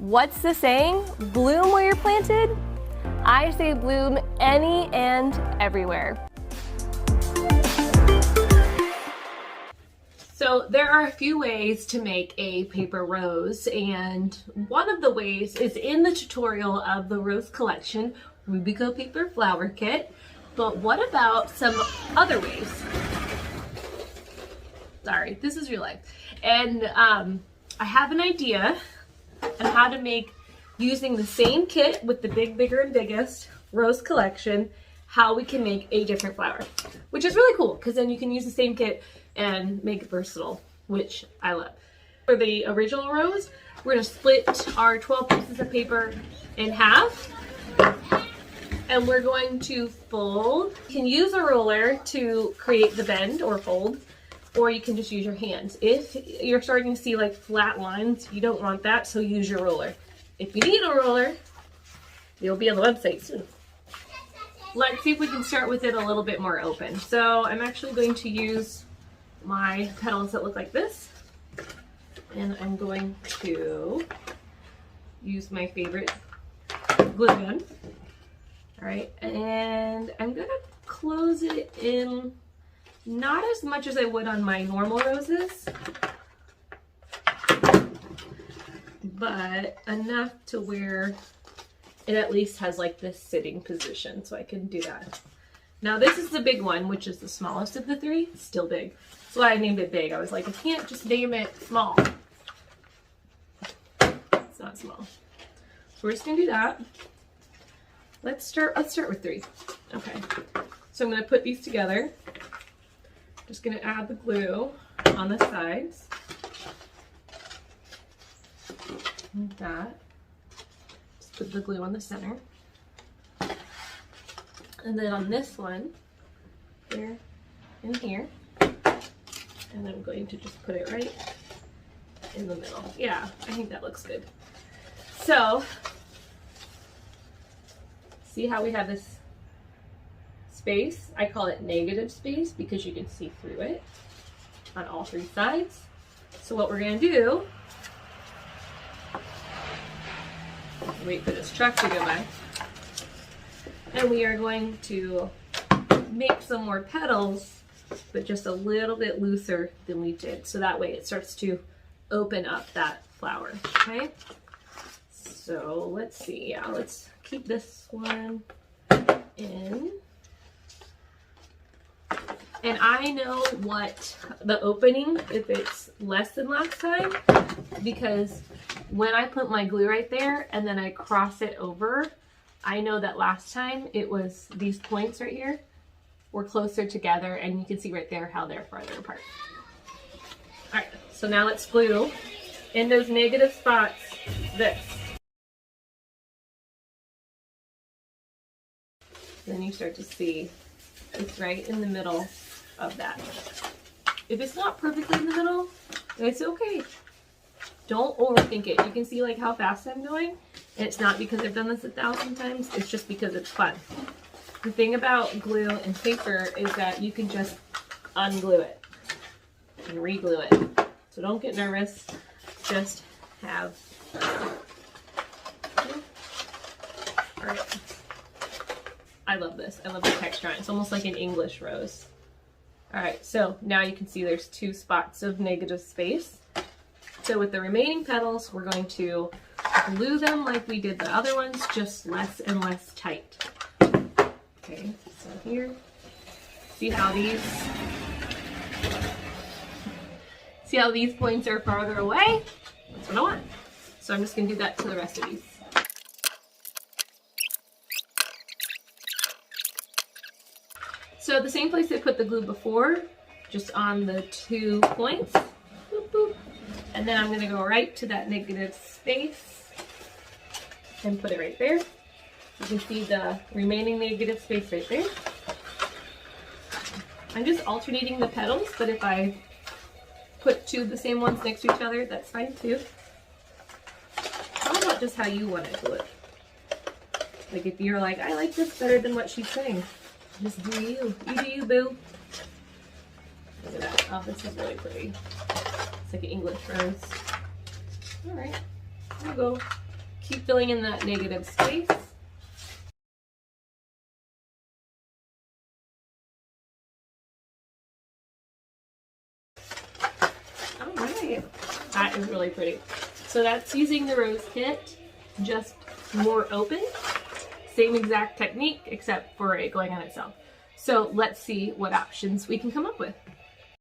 What's the saying? Bloom where you're planted? I say bloom any and everywhere. So there are a few ways to make a paper rose, and one of the ways is in the tutorial of the Rose Collection Rubico Paper Flower Kit. But what about some other ways? Sorry, this is real life. And I have an idea on how to make, using the same kit with the Big Bigger and Biggest Rose Collection, how we can make a different flower, which is really cool because then you can use the same kit and make it versatile, which I love. For the original rose, we're gonna split our 12 pieces of paper in half, and we're going to fold. You can use a roller to create the bend or fold, or you can just use your hands. If you're starting to see like flat lines, you don't want that, so use your roller. If you need a roller, it'll be on the website soon. Let's see if we can start with it a little bit more open. So I'm actually going to use my petals that look like this, and I'm going to use my favorite glue gun. All right, and I'm gonna close it in, not as much as I would on my normal roses, but enough to where it at least has like this sitting position, so I can do that. Now this is the big one, which is the smallest of the three. It's still big. That's why I named it big. I was like, I can't just name it small. It's not small. So we're just gonna do that. Let's start with 3. Okay. So I'm gonna put these together. Just gonna add the glue on the sides. Like that. Just put the glue on the center. And then on this one, here and here. And I'm going to just put it right in the middle. Yeah, I think that looks good. So, see how we have this space? I call it negative space because you can see through it on all 3 sides. So what we're gonna do, wait for this truck to go by, and we are going to make some more petals, but just a little bit looser than we did. So that way it starts to open up that flower, okay? So let's see, yeah, let's keep this one in. And I know what the opening, if it's less than last time, because when I put my glue right there and then I cross it over, I know that last time it was these points right here were closer together, and you can see right there how they're farther apart. All right, so now let's glue in those negative spots this. Then you start to see it's right in the middle of that. If it's not perfectly in the middle, it's okay. Don't overthink it. You can see like how fast I'm going, and it's not because I've done this 1,000 times, it's just because it's fun. The thing about glue and paper is that you can just unglue it and re-glue it. So don't get nervous, just have fun. All right. I love this. I love the texture on it. It's almost like an English rose. All right, so now you can see there's 2 spots of negative space. So with the remaining petals, we're going to glue them like we did the other ones, just less and less tight. Okay, so here, see how these points are farther away? That's what I want. So I'm just gonna do that to the rest of these. So the same place I put the glue before, just on the 2 points, boop, boop. And then I'm gonna go right to that negative space and put it right there. You can see the remaining negative space right there. I'm just alternating the petals, but if I put 2 of the same ones next to each other, that's fine too. How about just how you want to do it? Like if you're like, I like this better than what she's saying, just do you. You do you, boo. Look at that. Oh, this is really pretty. It's like an English rose. All right, we'll go Keep filling in that negative space. Alright, that is really pretty. So that's using the rose kit, just more open. Same exact technique, except for it going on itself. So let's see what options we can come up with.